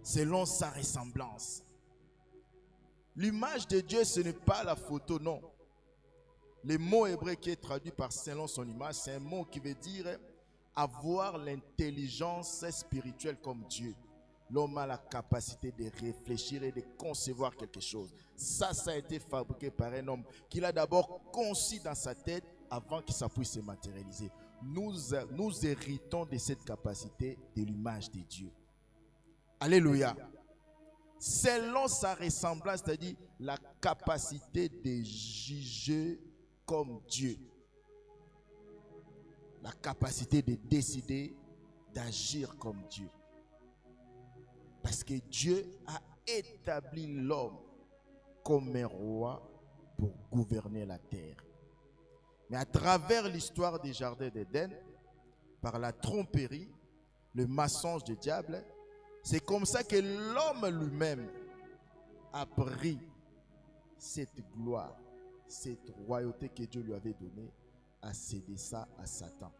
selon sa ressemblance. L'image de Dieu, ce n'est pas la photo, non. Le mot hébreu qui est traduit par selon son image, c'est un mot qui veut dire avoir l'intelligence spirituelle comme Dieu. L'homme a la capacité de réfléchir et de concevoir quelque chose. Ça a été fabriqué par un homme qu'il a d'abord conçu dans sa tête avant que ça puisse se matérialiser. Nous héritons de cette capacité de l'image de Dieu. Alléluia. Selon sa ressemblance, c'est-à-dire la capacité de juger comme Dieu. La capacité de décider, d'agir comme Dieu. Parce que Dieu a établi l'homme comme un roi pour gouverner la terre. Mais à travers l'histoire des jardins d'Éden, par la tromperie, le mensonge du diable, c'est comme ça que l'homme lui-même a pris cette gloire, cette royauté que Dieu lui avait donnée, a cédé ça à Satan.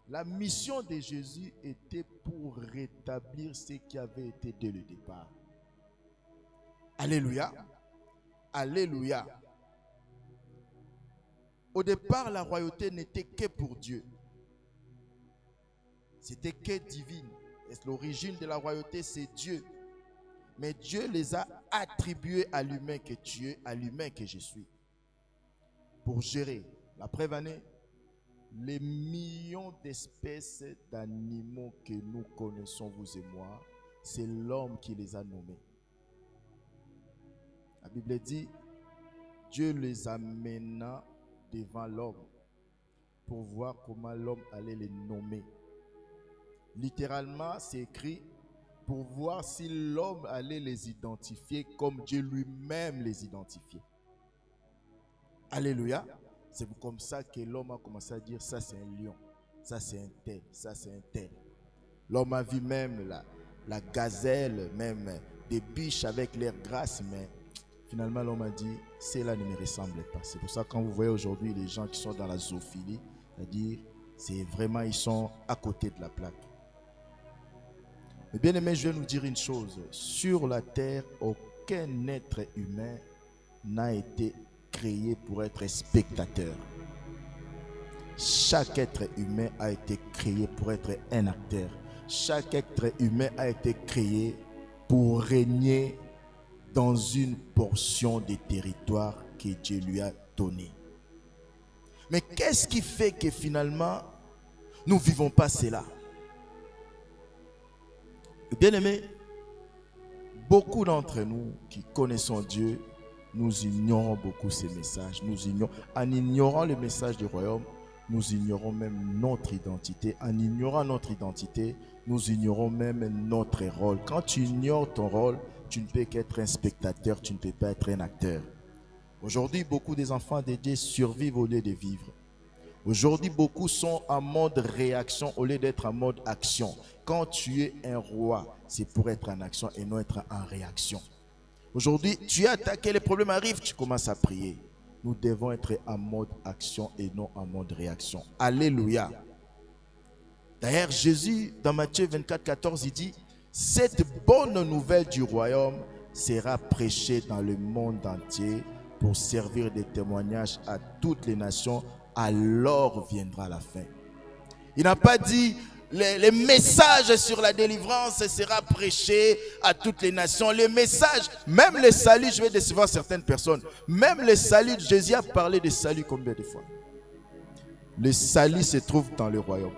La mission de Jésus était pour rétablir ce qui avait été dès le départ. Alléluia. Alléluia. Au départ, la royauté n'était que pour Dieu. C'était que divine. L'origine de la royauté, c'est Dieu. Mais Dieu les a attribués à l'humain que tu es, à l'humain que je suis. Pour gérer. La preuve en est, les millions d'espèces d'animaux que nous connaissons, vous et moi, c'est l'homme qui les a nommés. La Bible dit, Dieu les amena devant l'homme pour voir comment l'homme allait les nommer. Littéralement, c'est écrit pour voir si l'homme allait les identifier comme Dieu lui-même les identifiait. Alléluia. C'est comme ça que l'homme a commencé à dire, ça c'est un lion, ça c'est un tel, ça c'est un tel. L'homme a vu même la gazelle, même des biches avec l'air grasse, mais finalement l'homme a dit, cela ne me ressemble pas. C'est pour ça que quand vous voyez aujourd'hui les gens qui sont dans la zoophilie, c'est-à-dire, c'est vraiment, ils sont à côté de la plaque. Mais bien aimé, je vais nous dire une chose. Sur la terre, aucun être humain n'a été créé pour être spectateur. Chaque être humain a été créé pour être un acteur. Chaque être humain a été créé pour régner dans une portion de territoire que Dieu lui a donné. Mais qu'est-ce qui fait que finalement, nous ne vivons pas cela? Bien-aimés, beaucoup d'entre nous qui connaissons Dieu, nous ignorons beaucoup ces messages. En ignorant le message du royaume, nous ignorons même notre identité. En ignorant notre identité, nous ignorons même notre rôle. Quand tu ignores ton rôle, tu ne peux qu'être un spectateur, tu ne peux pas être un acteur. Aujourd'hui, beaucoup des enfants de Dieu survivent au lieu de vivre. Aujourd'hui, beaucoup sont en mode réaction au lieu d'être en mode action. Quand tu es un roi, c'est pour être en action et non être en réaction. Aujourd'hui, tu es attaqué, les problèmes arrivent, tu commences à prier. Nous devons être en mode action et non en mode réaction. Alléluia. D'ailleurs, Jésus, dans Matthieu 24, 14, il dit, cette bonne nouvelle du royaume sera prêchée dans le monde entier pour servir de témoignage à toutes les nations. Alors viendra la fin. Il n'a pas dit les messages sur la délivrance sera prêché à toutes les nations. Les messages, même le salut, je vais décevoir certaines personnes. Même le salut, Jésus a parlé de salut combien de fois? Le salut se trouve dans le royaume.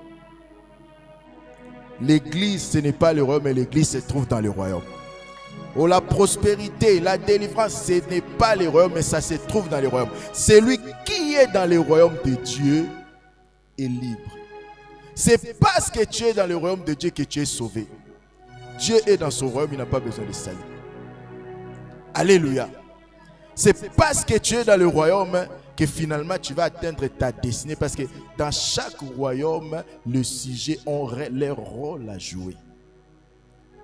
L'église, ce n'est pas le royaume, mais l'église se trouve dans le royaume. Oh, la prospérité, la délivrance, ce n'est pas le royaume, mais ça se trouve dans le royaume. Celui qui est dans le royaume de Dieu est libre. C'est parce que tu es dans le royaume de Dieu que tu es sauvé. Dieu est dans son royaume, il n'a pas besoin de salut. Alléluia. C'est parce que tu es dans le royaume que finalement tu vas atteindre ta destinée. Parce que dans chaque royaume, les sujets ont leur rôle à jouer.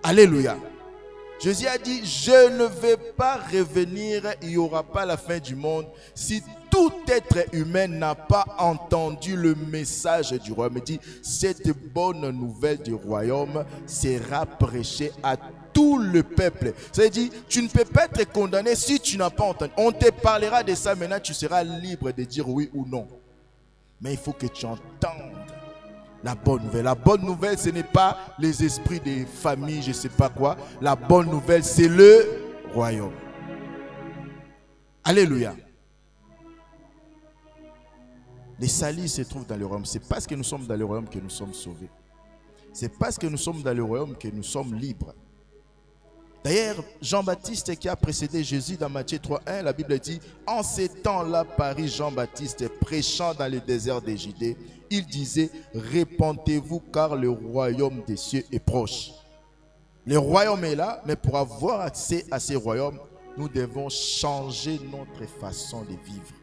Alléluia. Jésus a dit, je ne vais pas revenir, il n'y aura pas la fin du monde si tout être humain n'a pas entendu le message du royaume. Il dit, cette bonne nouvelle du royaume sera prêchée à tout le peuple. C'est-à-dire, tu ne peux pas être condamné si tu n'as pas entendu. On te parlera de ça, maintenant tu seras libre de dire oui ou non. Mais il faut que tu entendes la bonne nouvelle. La bonne nouvelle, ce n'est pas les esprits des familles, je ne sais pas quoi. La bonne nouvelle, c'est le royaume. Alléluia. Les salis se trouvent dans le royaume. C'est parce que nous sommes dans le royaume que nous sommes sauvés. C'est parce que nous sommes dans le royaume que nous sommes libres. D'ailleurs, Jean-Baptiste qui a précédé Jésus dans Matthieu 3:1, la Bible dit, en ces temps-là, parut Jean-Baptiste prêchant dans le désert de Judée. Il disait, répentez-vous car le royaume des cieux est proche. Le royaume est là, mais pour avoir accès à ce royaume, nous devons changer notre façon de vivre.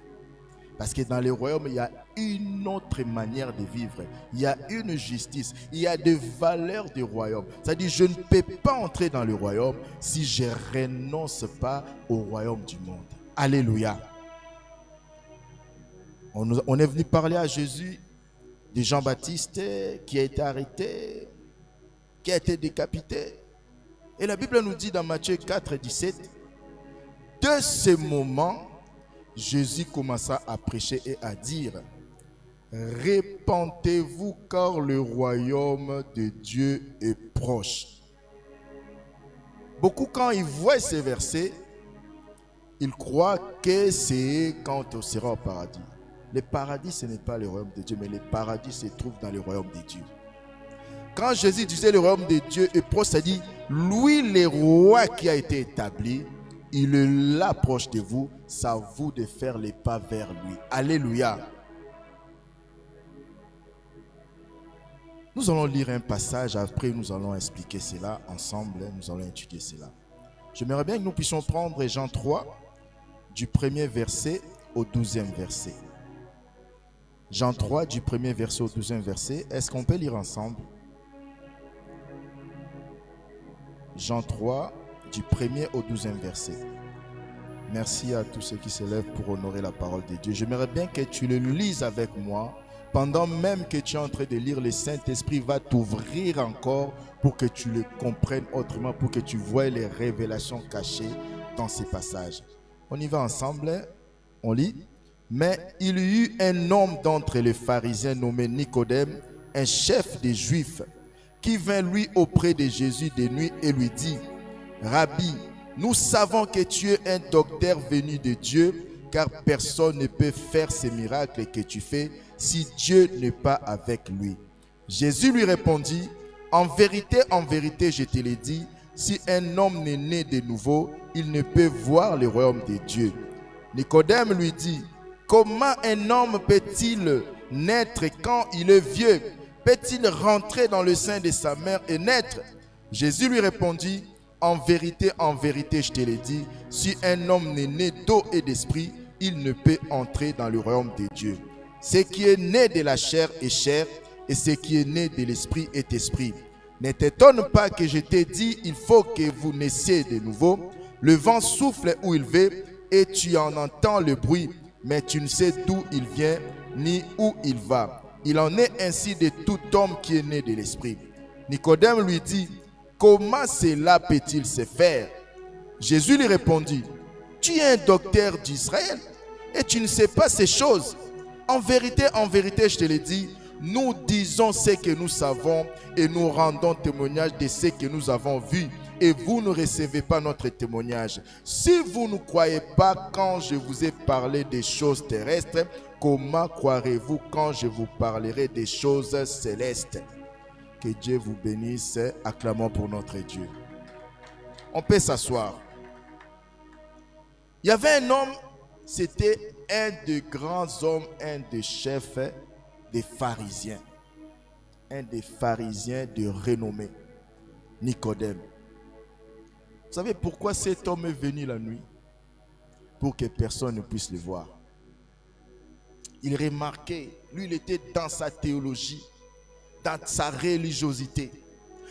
Parce que dans le royaume, il y a une autre manière de vivre. Il y a une justice. Il y a des valeurs du royaume. C'est-à-dire, je ne peux pas entrer dans le royaume si je ne renonce pas au royaume du monde. Alléluia. On est venu parler à Jésus de Jean-Baptiste qui a été arrêté, qui a été décapité. Et la Bible nous dit dans Matthieu 4:17, de ce moment, Jésus commença à prêcher et à dire, répentez-vous car le royaume de Dieu est proche. Beaucoup, quand ils voient ces versets, ils croient que c'est quand on sera au paradis. Le paradis, ce n'est pas le royaume de Dieu, mais le paradis se trouve dans le royaume de Dieu. Quand Jésus disait le royaume de Dieu est proche, ça dit, lui, le roi qui a été établi, il est là proche de vous, c'est à vous de faire les pas vers lui. Alléluia. Nous allons lire un passage, après nous allons expliquer cela ensemble, nous allons étudier cela. J'aimerais bien que nous puissions prendre Jean 3, du 1er verset au 12e verset. Jean 3, du 1er verset au 12e verset. Est-ce qu'on peut lire ensemble? Jean 3, du 1er au 12e verset. Merci à tous ceux qui se lèvent pour honorer la parole de Dieu. J'aimerais bien que tu le lises avec moi. Pendant même que tu es en train de lire, le Saint-Esprit va t'ouvrir encore pour que tu le comprennes autrement, pour que tu vois les révélations cachées dans ces passages. On y va ensemble, on lit. Mais il y eut un homme d'entre les pharisiens nommé Nicodème, un chef des Juifs, qui vint lui auprès de Jésus de nuit et lui dit, Rabbi, nous savons que tu es un docteur venu de Dieu, car personne ne peut faire ces miracles que tu fais si Dieu n'est pas avec lui. Jésus lui répondit, en vérité, je te l'ai dit, si un homme n'est né de nouveau, il ne peut voir le royaume de Dieu. Nicodème lui dit, comment un homme peut-il naître quand il est vieux? Peut-il rentrer dans le sein de sa mère et naître? Jésus lui répondit, en vérité, je te l'ai dit, si un homme n'est né d'eau et d'esprit, il ne peut entrer dans le royaume de Dieu. Ce qui est né de la chair est chair, et ce qui est né de l'esprit est esprit. Ne t'étonne pas que je t'ai dit, il faut que vous naissiez de nouveau. Le vent souffle où il veut, et tu en entends le bruit, mais tu ne sais d'où il vient, ni où il va. Il en est ainsi de tout homme qui est né de l'esprit. Nicodème lui dit, comment cela peut-il se faire? Jésus lui répondit, tu es un docteur d'Israël et tu ne sais pas ces choses. En vérité, je te l'ai dit, nous disons ce que nous savons et nous rendons témoignage de ce que nous avons vu. Et vous ne recevez pas notre témoignage. Si vous ne croyez pas quand je vous ai parlé des choses terrestres, comment croirez-vous quand je vous parlerai des choses célestes? Que Dieu vous bénisse. Acclamons pour notre Dieu. On peut s'asseoir. Il y avait un homme, c'était un des grands hommes, un des chefs des pharisiens. Un des pharisiens de renommée, Nicodème. Vous savez pourquoi cet homme est venu la nuit? Pour que personne ne puisse le voir. Il remarquait, lui il était dans sa théologie, dans sa religiosité.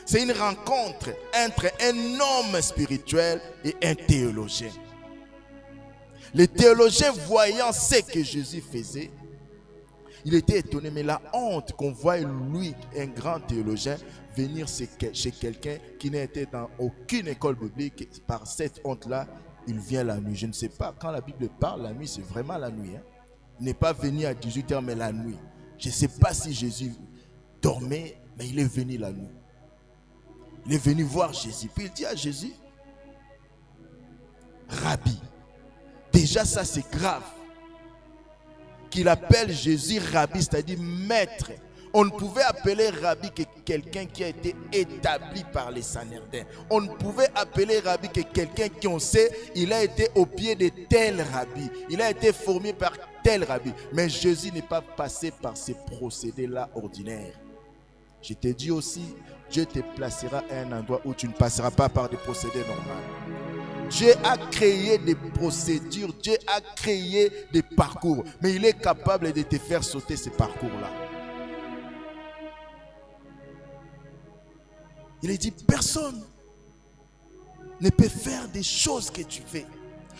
C'est une rencontre entre un homme spirituel et un théologien. Les théologiens voyant ce que Jésus faisait, il était étonné, mais la honte qu'on voit lui, un grand théologien, venir chez quelqu'un qui n'était dans aucune école biblique, par cette honte-là, il vient la nuit. Je ne sais pas, quand la Bible parle, la nuit, c'est vraiment la nuit. Hein? Il n'est pas venu à 18h, mais la nuit. Je ne sais pas si Jésus dormait, mais il est venu la nuit. Il est venu voir Jésus. Puis il dit à Jésus, Rabbi. Déjà ça c'est grave. Qu'il appelle Jésus Rabbi, c'est-à-dire maître. On ne pouvait appeler Rabbi que quelqu'un qui a été établi par les Sanhedrin. On ne pouvait appeler Rabbi que quelqu'un qui on sait, il a été au pied de tel Rabbi. Il a été formé par tel Rabbi. Mais Jésus n'est pas passé par ces procédés-là ordinaires. Je t'ai dit aussi, Dieu te placera à un endroit où tu ne passeras pas par des procédés normaux. Dieu a créé des procédures, Dieu a créé des parcours, mais il est capable de te faire sauter ces parcours-là. Il est dit, personne ne peut faire des choses que tu fais.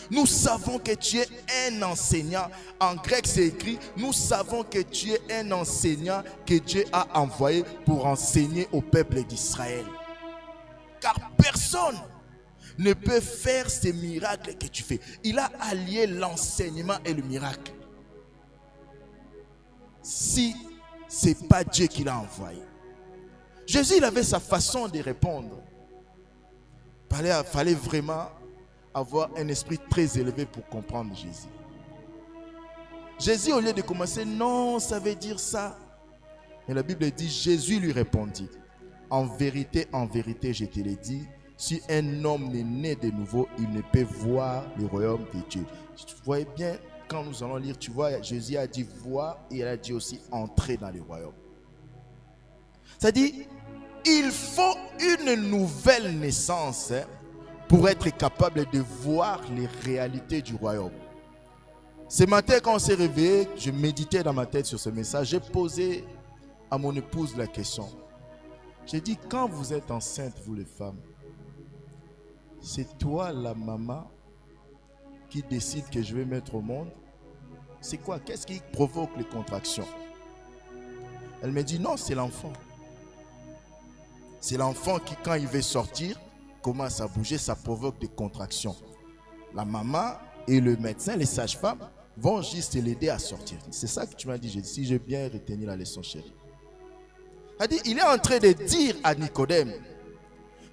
Nous savons que tu es un enseignant. En grec, c'est écrit, nous savons que tu es un enseignant que Dieu a envoyé pour enseigner au peuple d'Israël. Car personne ne peut faire ces miracles que tu fais. Il a allié l'enseignement et le miracle. Si ce n'est pas Dieu qui l'a envoyé. Jésus, il avait sa façon de répondre. Il fallait vraiment avoir un esprit très élevé pour comprendre Jésus. Jésus, au lieu de commencer, non, ça veut dire ça. Mais la Bible dit, Jésus lui répondit, en vérité, je te l'ai dit, si un homme n'est né de nouveau, il ne peut voir le royaume de Dieu. Tu voyez bien, quand nous allons lire, tu vois, Jésus a dit voir et il a dit aussi entrer dans le royaume. C'est-à-dire, il faut une nouvelle naissance pour être capable de voir les réalités du royaume. Ce matin, quand on s'est réveillé, je méditais dans ma tête sur ce message. J'ai posé à mon épouse la question. J'ai dit, quand vous êtes enceinte, vous les femmes, c'est toi la maman qui décide que je vais mettre au monde? C'est quoi? Qu'est-ce qui provoque les contractions? Elle me dit, non, c'est l'enfant. C'est l'enfant qui, quand il veut sortir, commence à bouger, ça provoque des contractions. La maman et le médecin, les sages-femmes, vont juste l'aider à sortir. C'est ça que tu m'as dit. J'ai dit, si j'ai bien retenu la leçon, chérie. Il est en train de dire à Nicodème,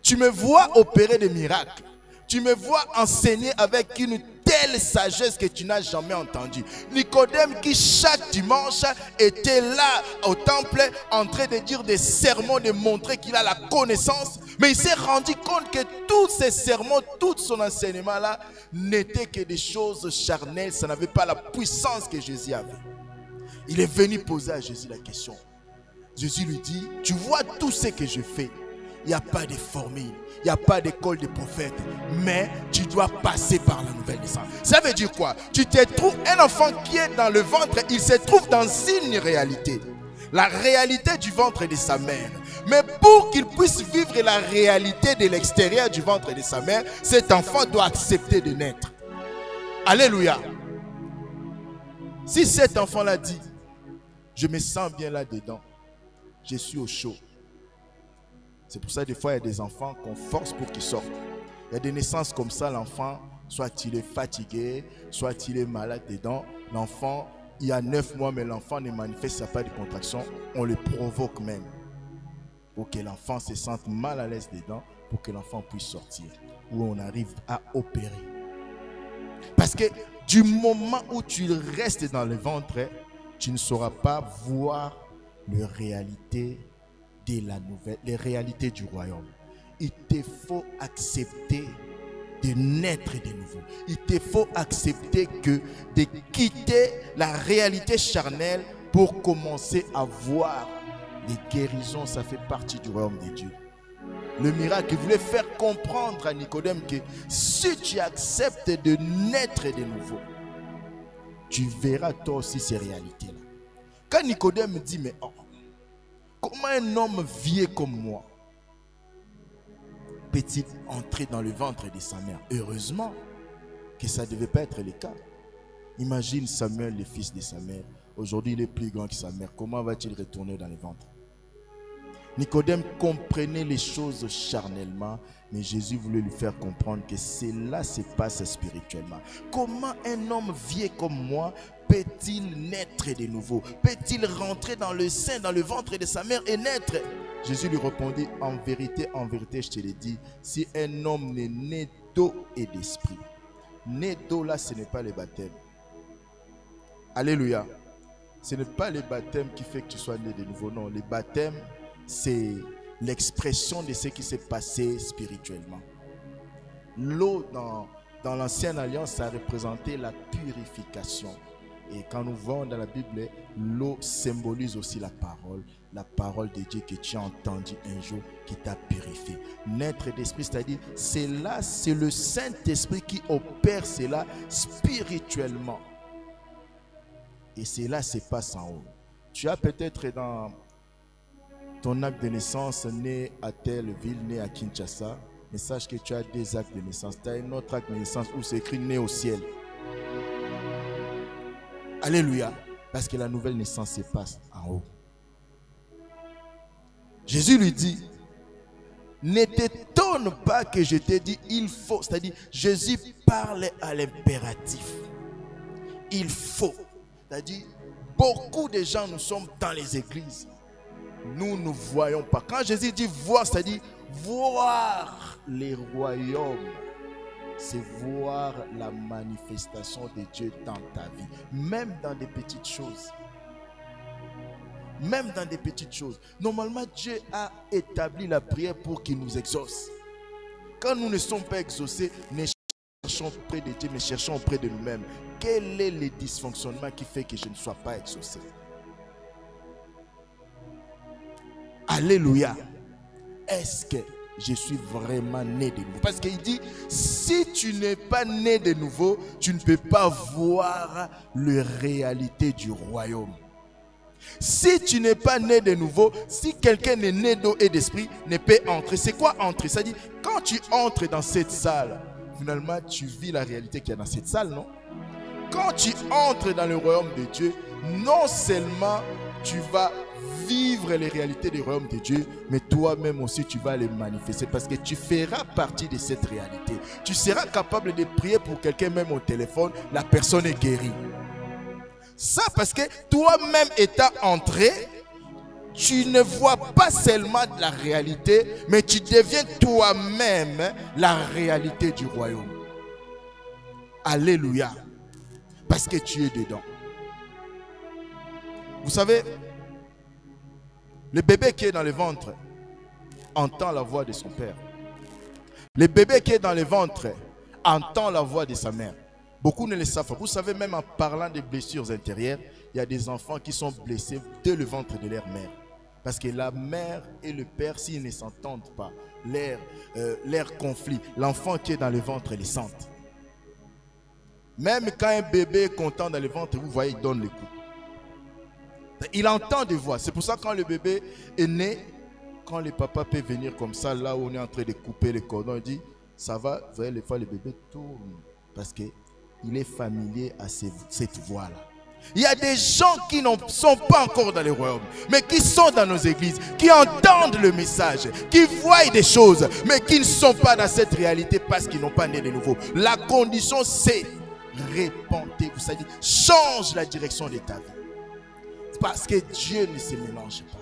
tu me vois opérer des miracles. Tu me vois enseigner avec une telle sagesse que tu n'as jamais entendue. Nicodème qui chaque dimanche était là au temple en train de dire des sermons, de montrer qu'il a la connaissance. Mais il s'est rendu compte que tous ces sermons, tout son enseignement là n'étaient que des choses charnelles. Ça n'avait pas la puissance que Jésus avait. Il est venu poser à Jésus la question. Jésus lui dit, tu vois tout ce que je fais. Il n'y a pas de formule, il n'y a pas d'école de prophètes, mais tu dois passer par la nouvelle naissance. Ça veut dire quoi? Tu te trouves, un enfant qui est dans le ventre, il se trouve dans une réalité. La réalité du ventre de sa mère. Mais pour qu'il puisse vivre la réalité de l'extérieur du ventre de sa mère, cet enfant doit accepter de naître. Alléluia. Si cet enfant-là dit, je me sens bien là-dedans, je suis au chaud. C'est pour ça des fois il y a des enfants qu'on force pour qu'ils sortent. Il y a des naissances comme ça, l'enfant, soit il est fatigué, soit il est malade dedans. L'enfant, il y a 9 mois, mais l'enfant ne manifeste pas de contraction. On le provoque même. Pour que l'enfant se sente mal à l'aise dedans, pour que l'enfant puisse sortir. Ou on arrive à opérer. Parce que du moment où tu restes dans le ventre, tu ne sauras pas voir les réalités de la nouvelle, les réalités du royaume. Il te faut accepter de naître de nouveau. Il te faut accepter de quitter la réalité charnelle pour commencer à voir les guérisons. Ça fait partie du royaume de Dieu. Le miracle, il voulait faire comprendre à Nicodème que si tu acceptes de naître de nouveau, tu verras toi aussi ces réalités-là. Quand Nicodème dit, mais oh, comment un homme vieux comme moi peut-il entrer dans le ventre de sa mère? Heureusement, que ça ne devait pas être le cas. Imagine Samuel, le fils de sa mère. Aujourd'hui, il est plus grand que sa mère. Comment va-t-il retourner dans le ventre? Nicodème comprenait les choses charnellement, mais Jésus voulait lui faire comprendre que cela se passe spirituellement. Comment un homme vieux comme moi peut-il naître de nouveau? Peut-il rentrer dans le sein, dans le ventre de sa mère et naître? Jésus lui répondit, en vérité, je te le dis, si un homme n'est né d'eau et d'esprit. Né d'eau là, ce n'est pas le baptême. Alléluia. Ce n'est pas le baptême qui fait que tu sois né de nouveau. Non, le baptême, c'est l'expression de ce qui s'est passé spirituellement. L'eau dans l'ancienne alliance, ça représentait la purification. Et quand nous voyons dans la Bible, l'eau symbolise aussi la parole de Dieu que tu as entendu un jour qui t'a purifié. Naître d'esprit, c'est-à-dire, c'est le Saint-Esprit qui opère cela spirituellement. Et cela se passe en haut. Tu as peut-être dans ton acte de naissance né à telle ville, né à Kinshasa, mais sache que tu as des actes de naissance. Tu as un autre acte de naissance où c'est écrit né au ciel. Alléluia. Parce que la nouvelle naissance se passe en haut. Jésus lui dit, ne t'étonne pas que je t'ai dit il faut. C'est-à-dire, Jésus parle à l'impératif. Il faut. C'est-à-dire, beaucoup de gens, nous sommes dans les églises. Nous ne voyons pas. Quand Jésus dit voir, c'est-à-dire voir les royaumes. C'est voir la manifestation de Dieu dans ta vie. Même dans des petites choses. Même dans des petites choses. Normalement, Dieu a établi la prière pour qu'il nous exauce. Quand nous ne sommes pas exaucés, ne cherchons auprès de Dieu, mais cherchons auprès de nous-mêmes. Quel est le dysfonctionnement qui fait que je ne sois pas exaucé? Alléluia. Est-ce que je suis vraiment né de nouveau? Parce qu'il dit, si tu n'es pas né de nouveau, tu ne peux pas voir la réalité du royaume. Si tu n'es pas né de nouveau, si quelqu'un est né d'eau et d'esprit, ne peut entrer. C'est quoi entrer? C'est-à-dire, quand tu entres dans cette salle, finalement, tu vis la réalité qu'il y a dans cette salle, non? Quand tu entres dans le royaume de Dieu, non seulement tu vas vivre les réalités du royaume de Dieu, mais toi-même aussi tu vas les manifester parce que tu feras partie de cette réalité. Tu seras capable de prier pour quelqu'un même au téléphone, la personne est guérie. Ça parce que toi-même étant entré, tu ne vois pas seulement la réalité, mais tu deviens toi-même la réalité du royaume. Alléluia. Parce que tu es dedans. Vous savez, le bébé qui est dans le ventre entend la voix de son père. Le bébé qui est dans le ventre entend la voix de sa mère. Beaucoup ne le savent pas. Vous savez, même en parlant des blessures intérieures, il y a des enfants qui sont blessés dès le ventre de leur mère. Parce que la mère et le père, s'ils ne s'entendent pas, leur conflit, l'enfant qui est dans le ventre les sent. Même quand un bébé est content dans le ventre, vous voyez, il donne le coup. Il entend des voix. C'est pour ça que quand le bébé est né, quand le papa peut venir comme ça, là où on est en train de couper le cordon, il dit, ça va, vous voyez, les fois le bébé tourne. Parce qu'il est familier à cette voix-là. Il y a des gens qui ne sont pas encore dans les royaumes, mais qui sont dans nos églises, qui entendent le message, qui voient des choses, mais qui ne sont pas dans cette réalité parce qu'ils n'ont pas né de nouveau. La condition, c'est répandez-vous, c'est-à-dire change la direction de ta vie. Parce que Dieu ne se mélange pas.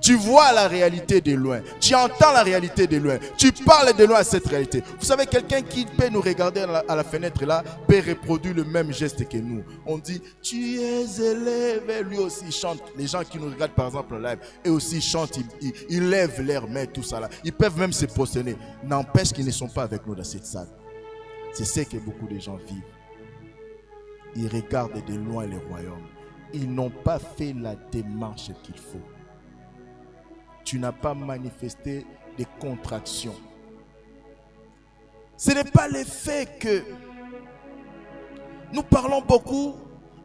Tu vois la réalité de loin. Tu entends la réalité de loin. Tu parles de loin à cette réalité. Vous savez, quelqu'un qui peut nous regarder à la fenêtre là, peut reproduire le même geste que nous. On dit, tu es élevé. Lui aussi chante. Les gens qui nous regardent par exemple en live, eux aussi chantent. Ils lèvent leurs mains, tout ça là. Ils peuvent même se prosterner. N'empêche qu'ils ne sont pas avec nous dans cette salle. C'est ce que beaucoup de gens vivent. Ils regardent de loin les royaumes. Ils n'ont pas fait la démarche qu'il faut. Tu n'as pas manifesté des contractions. Ce n'est pas le fait que nous parlons beaucoup,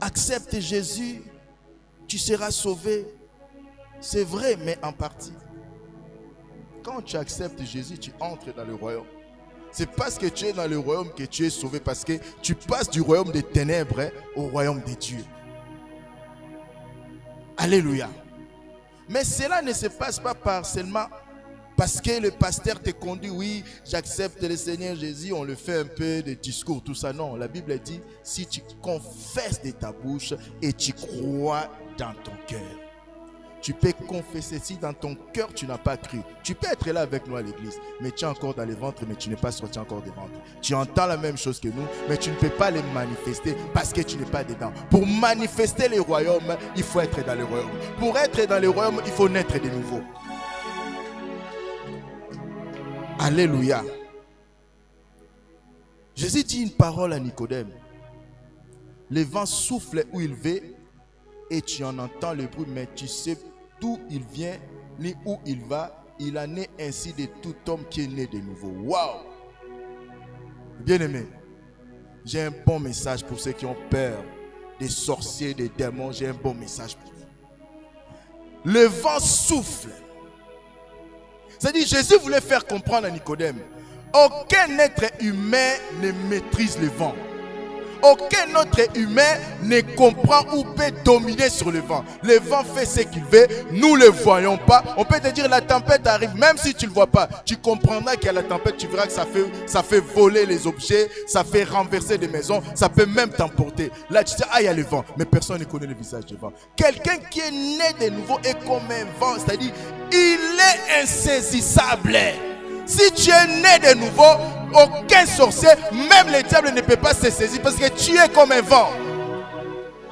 accepte Jésus, tu seras sauvé. C'est vrai, mais en partie. Quand tu acceptes Jésus, tu entres dans le royaume. C'est parce que tu es dans le royaume que tu es sauvé. Parce que tu passes du royaume des ténèbres au royaume de Dieu. Alléluia. Mais cela ne se passe pas seulement parce que le pasteur te conduit. Oui, j'accepte le Seigneur Jésus. On le fait un peu de discours, tout ça. Non, la Bible dit, si tu confesses de ta bouche et tu crois dans ton cœur. Tu peux confesser. Si dans ton cœur tu n'as pas cru, tu peux être là avec nous à l'église, mais tu es encore dans les ventres, mais tu n'es pas sorti encore des ventres. Tu entends la même chose que nous, mais tu ne peux pas les manifester parce que tu n'es pas dedans. Pour manifester les royaumes, il faut être dans les royaumes. Pour être dans les royaumes, il faut naître de nouveau. Alléluia. Jésus dit une parole à Nicodème. Le vent souffle où il veut et tu en entends le bruit, mais tu sais d'où il vient ni où il va. Il en est ainsi de tout homme qui est né de nouveau. Waouh! Bien-aimé, j'ai un bon message pour ceux qui ont peur des sorciers, des démons. J'ai un bon message pour vous. Le vent souffle. C'est-à-dire, Jésus voulait faire comprendre à Nicodème, aucun être humain ne maîtrise le vent. Aucun autre humain ne comprend ou peut dominer sur le vent. Le vent fait ce qu'il veut, nous ne le voyons pas. On peut te dire la tempête arrive, même si tu ne le vois pas. Tu comprendras qu'il y a la tempête, tu verras que ça fait voler les objets, ça fait renverser des maisons, ça peut même t'emporter. Là tu dis, ah il y a le vent, mais personne ne connaît le visage du vent. Quelqu'un qui est né de nouveau est comme un vent, c'est-à-dire il est insaisissable. Si tu es né de nouveau, aucun sorcier, même le diable ne peut pas se saisir parce que tu es comme un vent.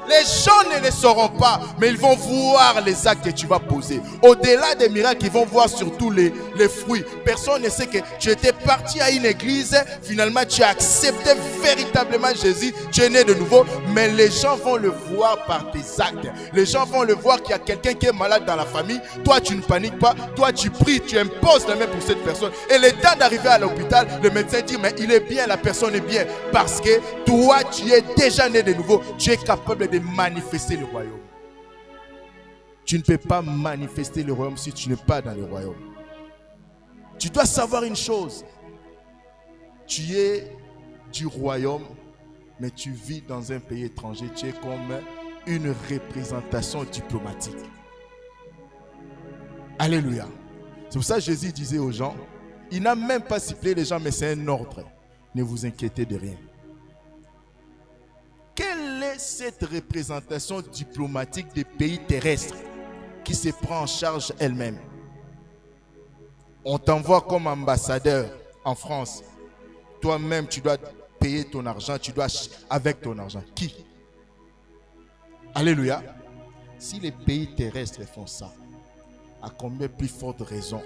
Les gens ne le sauront pas, mais ils vont voir les actes que tu vas poser. Au-delà des miracles, ils vont voir surtout les fruits. Personne ne sait que tu étais parti à une église, finalement tu as accepté véritablement Jésus, tu es né de nouveau, mais les gens vont le voir par tes actes. Les gens vont le voir qu'il y a quelqu'un qui est malade dans la famille. Toi, tu ne paniques pas, toi, tu pries, tu imposes la main pour cette personne. Et le temps d'arriver à l'hôpital, le médecin dit, mais il est bien, la personne est bien. Parce que toi, tu es déjà né de nouveau, tu es capable de manifester le royaume. Tu ne peux pas manifester le royaume si tu n'es pas dans le royaume. Tu dois savoir une chose. Tu es du royaume, mais tu vis dans un pays étranger. Tu es comme une représentation diplomatique. Alléluia. C'est pour ça que Jésus disait aux gens, il n'a même pas sifflé les gens, mais c'est un ordre. Ne vous inquiétez de rien. Quelle est cette représentation diplomatique des pays terrestres qui se prend en charge elle-même? On t'envoie comme ambassadeur en France. Toi-même, tu dois payer ton argent, tu dois avec ton argent. Qui? Alléluia. Si les pays terrestres font ça, à combien plus forte raison,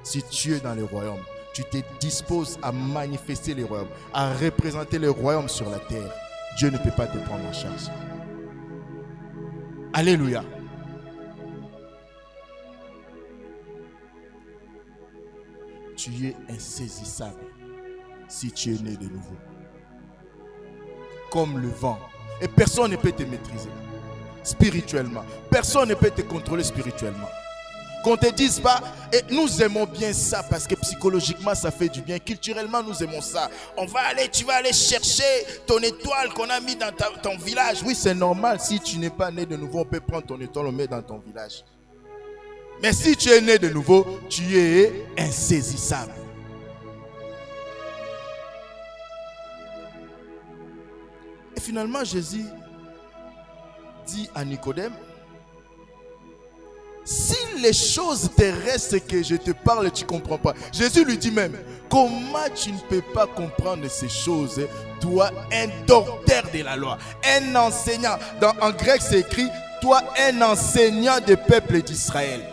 si tu es dans le royaume, tu te disposes à manifester le royaume, à représenter le royaume sur la terre. Dieu ne peut pas te prendre en charge. Alléluia. Tu es insaisissable si tu es né de nouveau. Comme le vent. Et personne ne peut te maîtriser spirituellement. Personne ne peut te contrôler spirituellement. Qu'on ne te dise pas, et nous aimons bien ça parce que psychologiquement ça fait du bien. Culturellement nous aimons ça. Tu vas aller chercher ton étoile qu'on a mis dans ton village. Oui, c'est normal. Si tu n'es pas né de nouveau, on peut prendre ton étoile, on met dans ton village. Mais si tu es né de nouveau, tu es insaisissable. Et finalement, Jésus dit à Nicodème, si les choses terrestres que je te parle, tu ne comprends pas. Jésus lui dit même, comment tu ne peux pas comprendre ces choses, toi, un docteur de la loi, un enseignant. En grec, c'est écrit, toi, un enseignant des peuples d'Israël.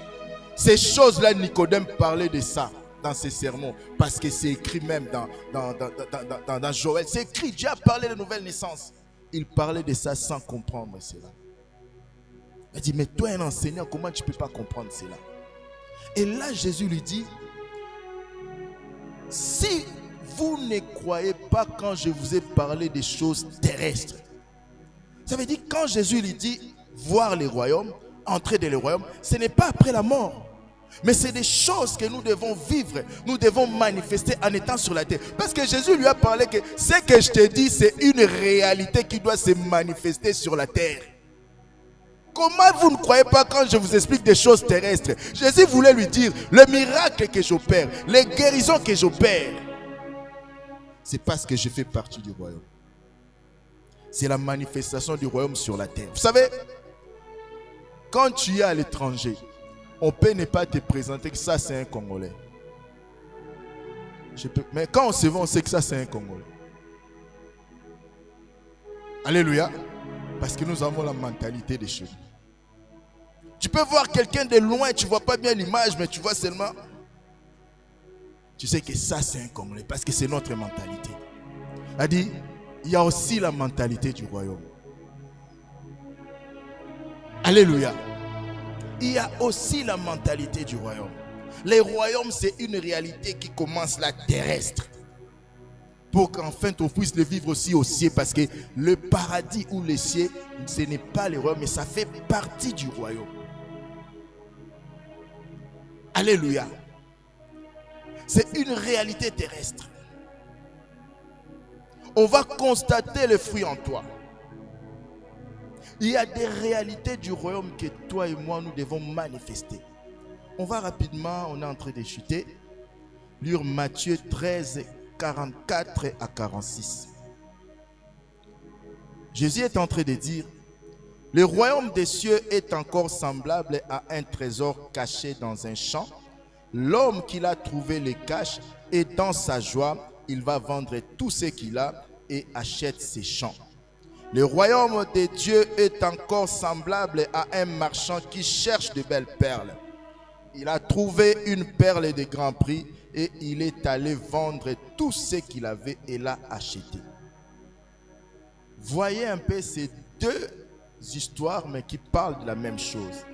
Ces choses-là, Nicodème parlait de ça dans ses sermons, parce que c'est écrit même dans Joël. C'est écrit, Dieu a parlé de nouvelle naissance. Il parlait de ça sans comprendre cela. Il dit, mais toi un enseignant, comment tu ne peux pas comprendre cela? Et là Jésus lui dit, si vous ne croyez pas quand je vous ai parlé des choses terrestres, ça veut dire quand Jésus lui dit voir les royaumes, entrer dans les royaumes, ce n'est pas après la mort. Mais c'est des choses que nous devons vivre, nous devons manifester en étant sur la terre. Parce que Jésus lui a parlé que ce que je te dis, c'est une réalité qui doit se manifester sur la terre. Comment vous ne croyez pas quand je vous explique des choses terrestres? Jésus voulait lui dire, le miracle que j'opère, les guérisons que j'opère, c'est parce que je fais partie du royaume. C'est la manifestation du royaume sur la terre. Vous savez, quand tu es à l'étranger, on peut ne pas te présenter que ça c'est un Congolais. Mais quand on se voit, on sait que ça c'est un Congolais. Alléluia. Parce que nous avons la mentalité des choses. Tu peux voir quelqu'un de loin, tu ne vois pas bien l'image, mais tu vois seulement. Tu sais que ça c'est un Congolais, parce que c'est notre mentalité. Elle dit, il y a aussi la mentalité du royaume. Alléluia. Il y a aussi la mentalité du royaume. Le royaume, c'est une réalité qui commence là terrestre. Pour qu'enfin on puisse le vivre aussi au ciel. Parce que le paradis ou le ciel, ce n'est pas le royaume, mais ça fait partie du royaume. Alléluia. C'est une réalité terrestre. On va constater le fruit en toi. Il y a des réalités du royaume que toi et moi, nous devons manifester. On va rapidement, on est en train de chuter, lire Matthieu 13, 44 à 46. Jésus est en train de dire, le royaume des cieux est encore semblable à un trésor caché dans un champ. L'homme qui l'a trouvé le cache et dans sa joie, il va vendre tout ce qu'il a et achète ses champs. Le royaume de Dieu est encore semblable à un marchand qui cherche de belles perles. Il a trouvé une perle de grand prix et il est allé vendre tout ce qu'il avait et l'a acheté. Voyez un peu ces deux histoires mais qui parlent de la même chose.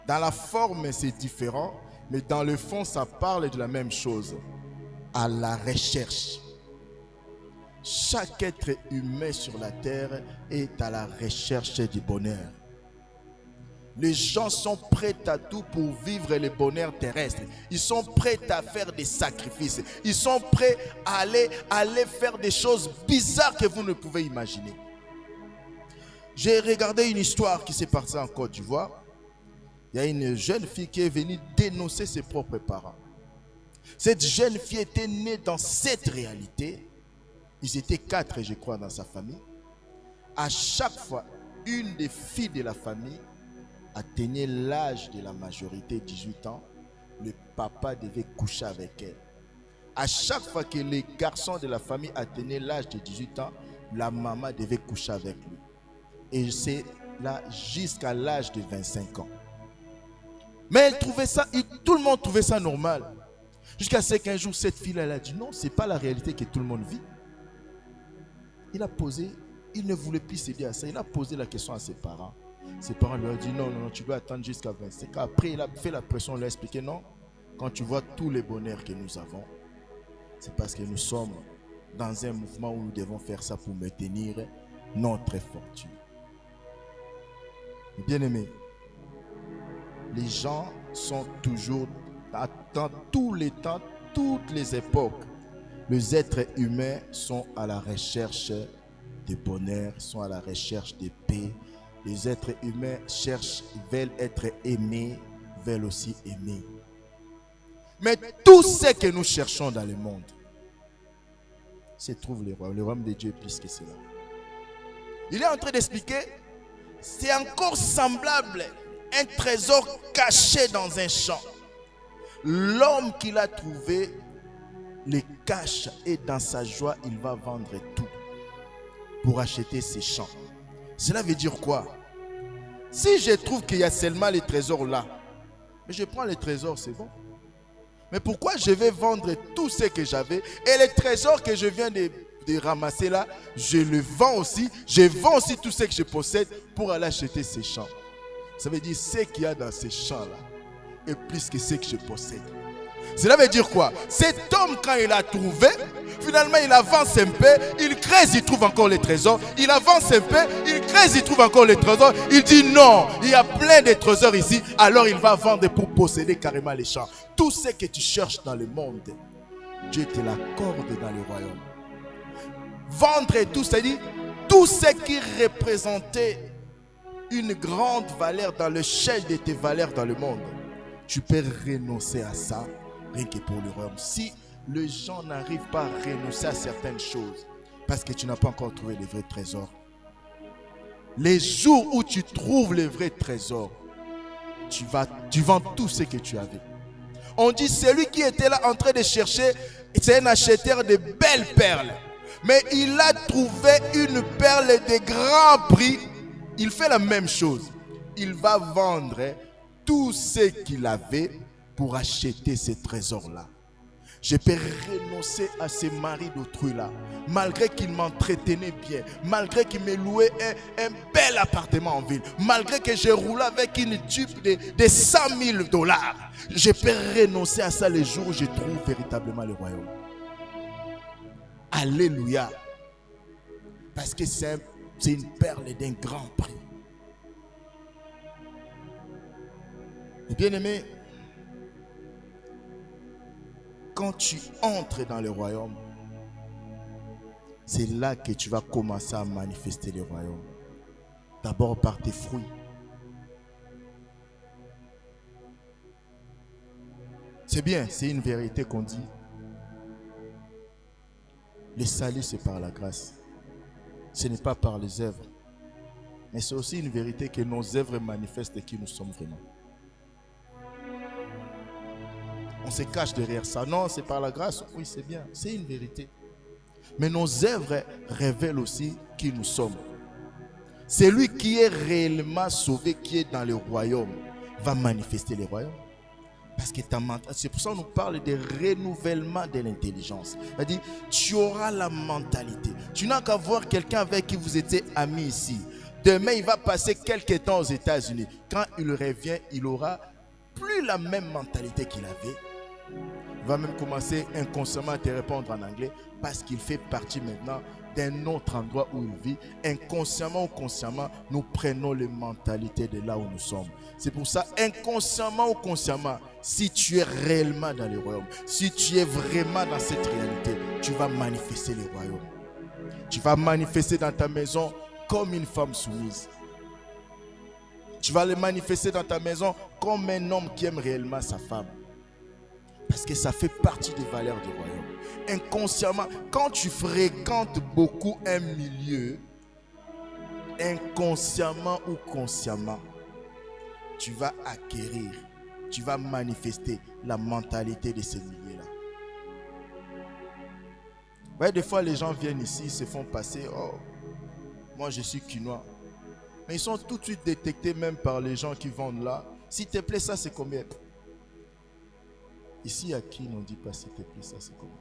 Dans la forme c'est différent, mais dans le fond ça parle de la même chose. À la recherche. Chaque être humain sur la terre est à la recherche du bonheur. Les gens sont prêts à tout pour vivre le bonheur terrestre. Ils sont prêts à faire des sacrifices. Ils sont prêts à aller faire des choses bizarres que vous ne pouvez imaginer. J'ai regardé une histoire qui s'est passée en Côte d'Ivoire. Il y a une jeune fille qui est venue dénoncer ses propres parents. Cette jeune fille était née dans cette réalité. Ils étaient 4, je crois, dans sa famille. À chaque fois, une des filles de la famille atteignait l'âge de la majorité, 18 ans. Le papa devait coucher avec elle. À chaque fois que les garçons de la famille atteignaient l'âge de 18 ans, la maman devait coucher avec lui. Et c'est là jusqu'à l'âge de 25 ans. Mais elle trouvait ça, tout le monde trouvait ça normal. Jusqu'à ce qu'un jour, cette fille-là, elle a dit non, ce n'est pas la réalité que tout le monde vit. Il a posé, il ne voulait plus céder à ça. Il a posé la question à ses parents. Ses parents lui ont dit non, non, tu dois attendre jusqu'à 25 ans. Après, il a fait la pression, il lui a expliqué non. Quand tu vois tous les bonheurs que nous avons, c'est parce que nous sommes dans un mouvement où nous devons faire ça pour maintenir notre fortune. Bien-aimés, les gens sont toujours, dans tous les temps, toutes les époques, les êtres humains sont à la recherche de bonheur, sont à la recherche de paix. Les êtres humains cherchent, veulent être aimés, veulent aussi aimer. Mais tout ce que nous cherchons dans le monde, se trouve le royaume de Dieu plus que cela. Il est en train d'expliquer, c'est encore semblable, un trésor caché dans un champ. L'homme qui l'a trouvé le cache et dans sa joie, il va vendre tout pour acheter ses champs. Cela veut dire quoi? Si je trouve qu'il y a seulement les trésors là, mais je prends les trésors, c'est bon. Mais pourquoi je vais vendre tout ce que j'avais et les trésors que je viens de ramasser là, je le vends aussi, je vends aussi tout ce que je possède pour aller acheter ces champs. Ça veut dire ce qu'il y a dans ces champs là est plus que ce que je possède. Cela veut dire quoi? Cet homme, quand il a trouvé, finalement il avance un peu, il creuse, il trouve encore les trésors. Il avance un peu, il creuse, il trouve encore les trésors. Il dit non, il y a plein de trésors ici. Alors il va vendre pour posséder carrément les champs. Tout ce que tu cherches dans le monde, Dieu te l'accorde dans le royaume. Vendre tout, c'est-à-dire tout ce qui représentait une grande valeur dans l'échelle de tes valeurs dans le monde. Tu peux renoncer à ça, rien que pour le royaume. Si les gens n'arrivent pas à renoncer à certaines choses, parce que tu n'as pas encore trouvé les vrais trésors. Les jours où tu trouves les vrais trésors, tu vends tout ce que tu avais. On dit celui qui était là en train de chercher, c'est un acheteur de belles perles. Mais il a trouvé une perle de grand prix. Il fait la même chose. Il va vendre tout ce qu'il avait pour acheter ces trésors-là. Je peux renoncer à ces maris d'autrui-là, malgré qu'il m'entretenait bien, malgré qu'il me louait un bel appartement en ville, malgré que je roulais avec une Jeep de 100 000 $. Je peux renoncer à ça les jours où je trouve véritablement le royaume. Alléluia. Parce que c'est une perle d'un grand prix. Bien-aimé, quand tu entres dans le royaume, c'est là que tu vas commencer à manifester le royaume. D'abord par tes fruits. C'est bien, c'est une vérité qu'on dit. Le salut, c'est par la grâce. Ce n'est pas par les œuvres. Mais c'est aussi une vérité que nos œuvres manifestent qui nous sommes vraiment. On se cache derrière ça. Non, c'est par la grâce. Oui, c'est bien. C'est une vérité. Mais nos œuvres révèlent aussi qui nous sommes. Celui qui est réellement sauvé, qui est dans le royaume, va manifester le royaume. Parce que c'est pour ça qu'on nous parle de renouvellement de l'intelligence. C'est-à-dire, tu auras la mentalité. Tu n'as qu'à voir quelqu'un avec qui vous étiez amis ici. Demain, il va passer quelques temps aux États-Unis. Quand il revient, il aura plus la même mentalité qu'il avait. Il va même commencer inconsciemment à te répondre en anglais parce qu'il fait partie maintenant d'un autre endroit où il vit. Inconsciemment ou consciemment, nous prenons les mentalités de là où nous sommes. C'est pour ça, inconsciemment ou consciemment, si tu es réellement dans le royaume, si tu es vraiment dans cette réalité, tu vas manifester le royaume. Tu vas manifester dans ta maison comme une femme soumise. Tu vas le manifester dans ta maison comme un homme qui aime réellement sa femme. Parce que ça fait partie des valeurs du royaume. Inconsciemment, quand tu fréquentes beaucoup un milieu, inconsciemment ou consciemment, tu vas acquérir, tu vas manifester la mentalité de ce milieu-là. Ouais, des fois, les gens viennent ici, se font passer, oh, moi je suis quinois. Mais ils sont tout de suite détectés même par les gens qui vendent là. S'il te plaît, ça c'est combien? Ici, à qui on ne dit pas s'il te plaît, ça c'est combien?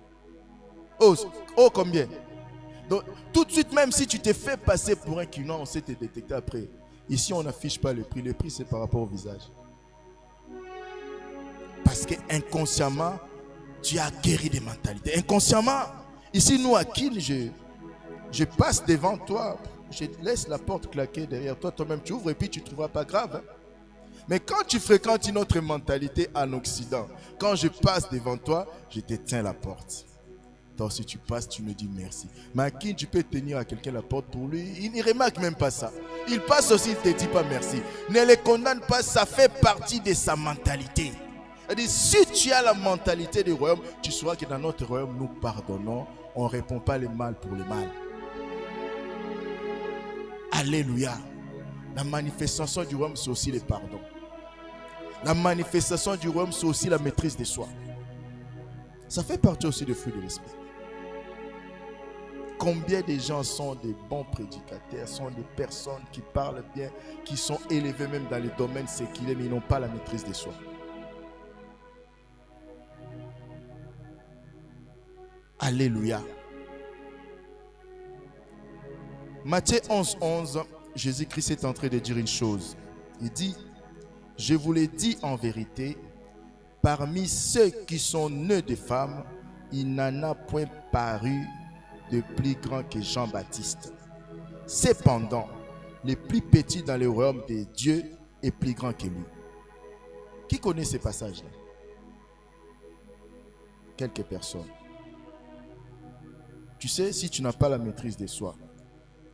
Oh, combien? Donc, tout de suite, même si tu te fais passer pour un quinois, on sait te détecter après. Ici, on n'affiche pas le prix. Le prix, c'est par rapport au visage. Parce que inconsciemment, tu as acquis des mentalités. Inconsciemment, ici, nous, à Kin, je passe devant toi. Je laisse la porte claquer derrière toi. Toi-même, tu ouvres et puis tu ne trouveras pas grave. Hein? Mais quand tu fréquentes une autre mentalité en Occident, quand je passe devant toi, je te tiens la porte. Toi, si tu passes, tu me dis merci. Mais à qui tu peux tenir à quelqu'un la porte pour lui, il ne remarque même pas ça. Il passe aussi, il ne te dit pas merci. Ne le condamne pas, ça fait partie de sa mentalité. C'est-à-dire, si tu as la mentalité du royaume, tu sauras que dans notre royaume, nous pardonnons. On ne répond pas le mal pour le mal. Alléluia. La manifestation du royaume, c'est aussi le pardon. La manifestation du royaume, c'est aussi la maîtrise de soi. Ça fait partie aussi des fruits de l'esprit. Combien de gens sont des bons prédicateurs, sont des personnes qui parlent bien, qui sont élevés même dans les domaines séculiers, mais ils n'ont pas la maîtrise de soi. Alléluia. Matthieu 11, 11, Jésus-Christ est en train de dire une chose. Il dit, je vous l'ai dit en vérité, parmi ceux qui sont nés de femmes, il n'en a point paru de plus grand que Jean-Baptiste. Cependant, le plus petit dans le royaume de Dieu est plus grand que lui. Qui connaît ces passages-là? Quelques personnes. Tu sais, si tu n'as pas la maîtrise de soi,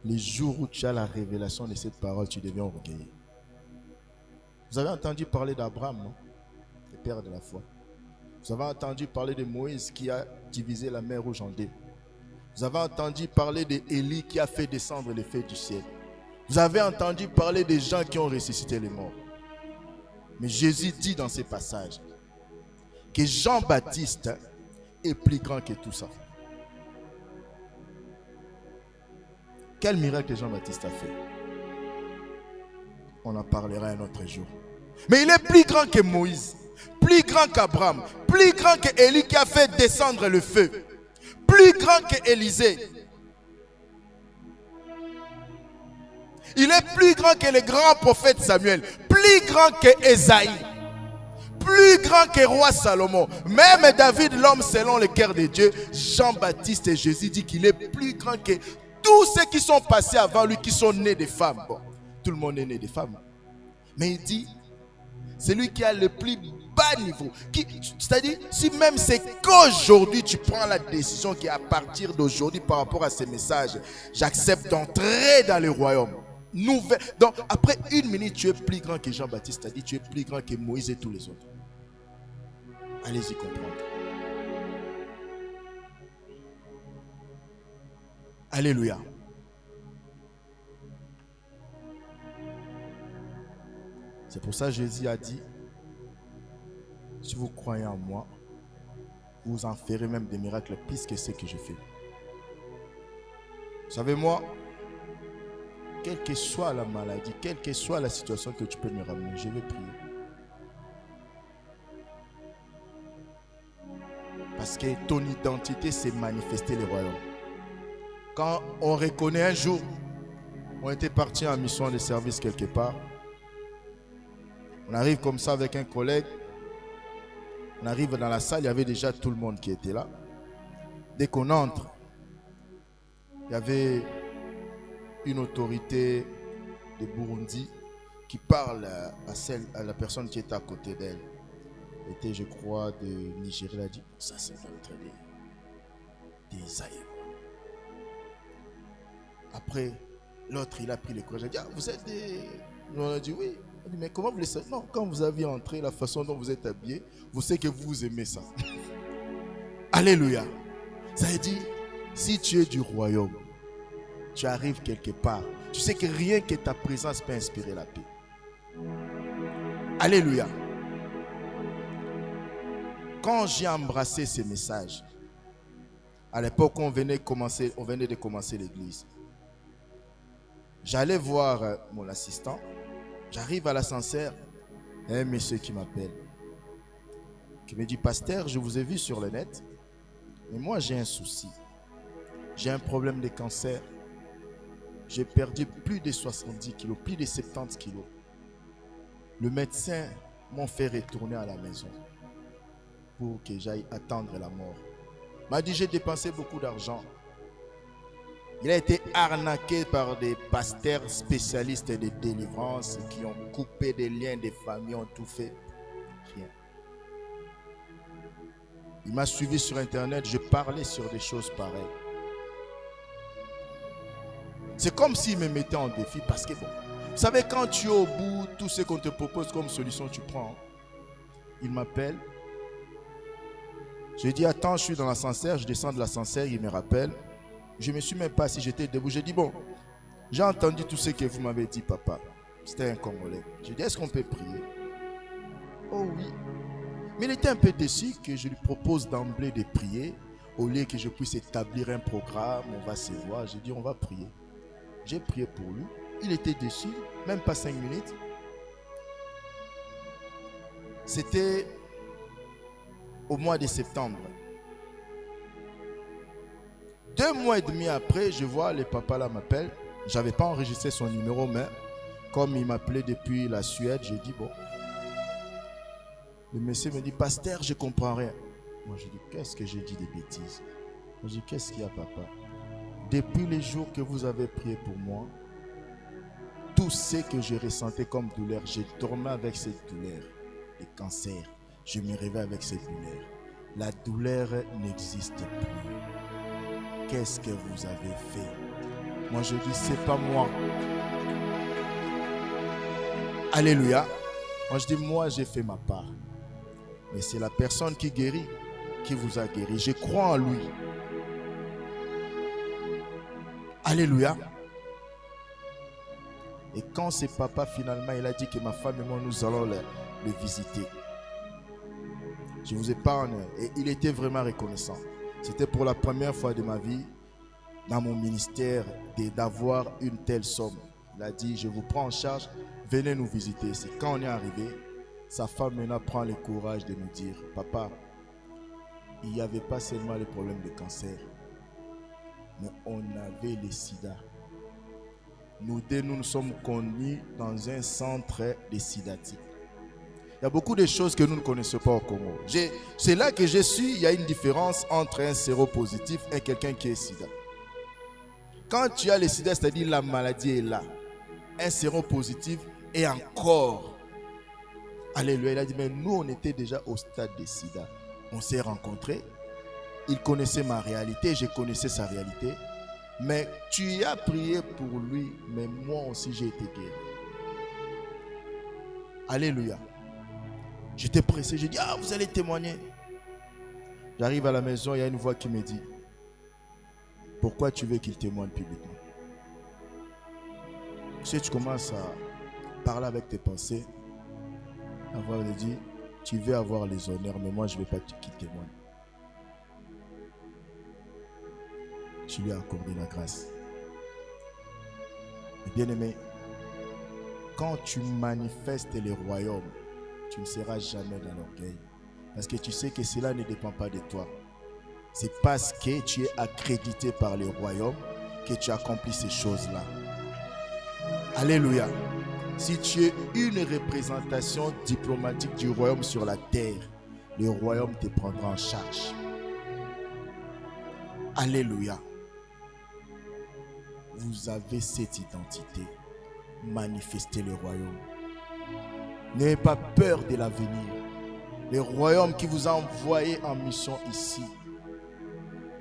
les jours où tu as la révélation de cette parole, tu deviens orgueilleux. Vous avez entendu parler d'Abraham, non? Le père de la foi. Vous avez entendu parler de Moïse qui a divisé la mer Rouge en deux. Vous avez entendu parler d'Élie qui a fait descendre les feux du ciel. Vous avez entendu parler des gens qui ont ressuscité les morts. Mais Jésus dit dans ces passages que Jean-Baptiste est plus grand que tout ça. Quel miracle Jean-Baptiste a fait? On en parlera un autre jour. Mais il est plus grand que Moïse, plus grand qu'Abraham, plus grand qu'Élie qui a fait descendre le feu, plus grand qu'Élisée. Il est plus grand que le grand prophète Samuel, plus grand qu'Ésaïe, plus grand que roi Salomon. Même David, l'homme selon le cœur de Dieu, Jean-Baptiste et Jésus dit qu'il est plus grand que tous ceux qui sont passés avant lui, qui sont nés de femmes. Bon, tout le monde est né de femmes. Mais il dit, c'est lui qui a le plus bas niveau. C'est-à-dire, si même c'est qu'aujourd'hui tu prends la décision qu'à partir d'aujourd'hui par rapport à ces messages, j'accepte d'entrer dans le royaume. Donc, après une minute, tu es plus grand que Jean-Baptiste, c'est-à-dire tu es plus grand que Moïse et tous les autres. Allez-y comprendre. Alléluia. C'est pour ça que Jésus a dit, si vous croyez en moi, vous en ferez même des miracles plus que ce que je fais. Vous savez, moi, quelle que soit la maladie, quelle que soit la situation que tu peux me ramener, je vais prier. Parce que ton identité, c'est manifester le royaume. Quand on reconnaît un jour, on était parti en mission de service quelque part. On arrive comme ça avec un collègue. On arrive dans la salle, il y avait déjà tout le monde qui était là. Dès qu'on entre, il y avait une autorité de Burundi qui parle à la personne qui était à côté d'elle. Elle était, je crois, de Nigeria. Elle a dit, ça c'est notre des aïeux. Après, l'autre, il a pris le courage. Il a dit, ah, vous êtes des... On a dit, oui. Il a dit, mais comment vous le savez? Non, quand vous aviez entré, la façon dont vous êtes habillé, vous savez que vous aimez ça. Alléluia. Ça veut dire, si tu es du royaume, tu arrives quelque part, tu sais que rien que ta présence peut inspirer la paix. Alléluia. Quand j'ai embrassé ces messages, à l'époque on venait de commencer l'église, j'allais voir mon assistant, j'arrive à l'ascenseur, et un monsieur qui m'appelle, qui me dit, pasteur, je vous ai vu sur le net, mais moi j'ai un souci, j'ai un problème de cancer, j'ai perdu plus de 70 kilos, plus de 70 kilos. Le médecin m'a fait retourner à la maison pour que j'aille attendre la mort. Il m'a dit, j'ai dépensé beaucoup d'argent. Il a été arnaqué par des pasteurs spécialistes de délivrance qui ont coupé des liens des familles, ont tout fait. Rien. Il m'a suivi sur Internet, je parlais sur des choses pareilles. C'est comme s'il me mettait en défi parce que, bon, vous savez, quand tu es au bout, tout ce qu'on te propose comme solution, tu prends. Il m'appelle. Je dis, attends, je suis dans l'ascenseur, je descends de l'ascenseur, il me rappelle. Je ne me suis même pas assis, j'étais debout. J'ai dit, bon, j'ai entendu tout ce que vous m'avez dit, papa. C'était un Congolais. J'ai dit, est-ce qu'on peut prier? Oh oui. Mais il était un peu déçu que je lui propose d'emblée de prier. Au lieu que je puisse établir un programme, on va se voir. J'ai dit, on va prier. J'ai prié pour lui. Il était déçu, même pas 5 minutes. C'était au mois de septembre. 2 mois et demi après, je vois le papa là m'appelle. Je n'avais pas enregistré son numéro, mais comme il m'appelait depuis la Suède, j'ai dit bon. Le monsieur me dit, pasteur, je ne comprends rien. Moi, je dis, qu'est-ce que j'ai dit des bêtises? Je dis, qu'est-ce qu'il y a, papa? Depuis les jours que vous avez prié pour moi, tout ce que je ressentais comme douleur, je dormais avec cette douleur. Le cancer, je me réveillais avec cette douleur. La douleur n'existe plus. Qu'est-ce que vous avez fait? Moi, je dis, c'est pas moi. Alléluia. Moi, je dis, moi, j'ai fait ma part. Mais c'est la personne qui guérit, qui vous a guéri. Je crois en lui. Alléluia. Et quand c'est papa, finalement, il a dit que ma femme et moi, nous allons le visiter. Je vous épargne. Et il était vraiment reconnaissant. C'était pour la première fois de ma vie, dans mon ministère, d'avoir une telle somme. Il a dit, je vous prends en charge, venez nous visiter. C'est quand on est arrivé, sa femme maintenant prend le courage de nous dire, papa, il n'y avait pas seulement le problème de cancer, mais on avait le sida. Nous deux, nous sommes connus dans un centre de sidatique. Il y a beaucoup de choses que nous ne connaissons pas au Congo. C'est là que je suis, il y a une différence entre un séropositif et quelqu'un qui est sida. Quand tu as le sida, c'est-à-dire la maladie est là. Un séropositif est encore. Alléluia. Il a dit, mais nous, on était déjà au stade de sida. On s'est rencontrés. Il connaissait ma réalité, je connaissais sa réalité. Mais tu as prié pour lui, mais moi aussi j'ai été guéri. Alléluia. J'étais pressé, j'ai dit, ah, vous allez témoigner. J'arrive à la maison, il y a une voix qui me dit, pourquoi tu veux qu'il témoigne publiquement? Tu sais, tu commences à parler avec tes pensées. La voix me dit, tu veux avoir les honneurs, mais moi je ne veux pas qu'il témoigne. Je lui ai accordé la grâce. Bien-aimé, quand tu manifestes le royaume, tu ne seras jamais dans l'orgueil. Parce que tu sais que cela ne dépend pas de toi. C'est parce que tu es accrédité par le royaume que tu accomplis ces choses-là. Alléluia. Si tu es une représentation diplomatique du royaume sur la terre, le royaume te prendra en charge. Alléluia. Vous avez cette identité. Manifestez le royaume. N'ayez pas peur de l'avenir. Le royaume qui vous a envoyé en mission ici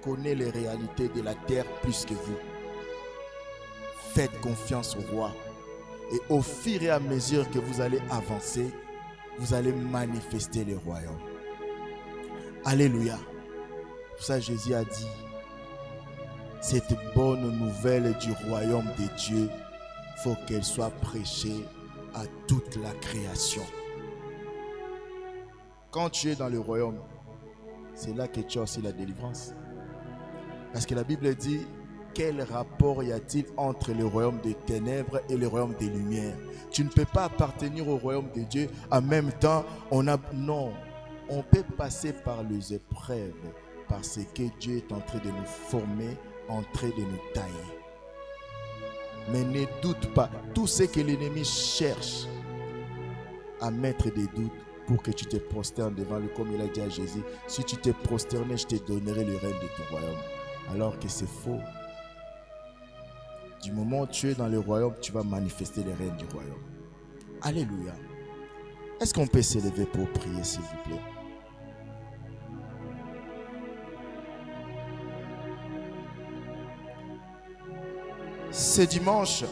connaît les réalités de la terre plus que vous. Faites confiance au roi. Et au fur et à mesure que vous allez avancer, vous allez manifester le royaume. Alléluia. Pour ça, Jésus a dit, cette bonne nouvelle du royaume de Dieu, il faut qu'elle soit prêchée à toute la création. Quand tu es dans le royaume, c'est là que tu as aussi la délivrance. Parce que la Bible dit, quel rapport y a-t-il entre le royaume des ténèbres et le royaume des lumières? Tu ne peux pas appartenir au royaume de Dieu. En même temps, non, on peut passer par les épreuves parce que Dieu est en train de nous former, en train de nous tailler. Mais ne doute pas, tout ce que l'ennemi cherche à mettre des doutes pour que tu te prosternes devant lui, comme il a dit à Jésus, si tu te prosternais, je te donnerai le règne de ton royaume. Alors que c'est faux. Du moment où tu es dans le royaume, tu vas manifester le règne du royaume. Alléluia. Est-ce qu'on peut s'élever pour prier, s'il vous plaît? Ce dimanche,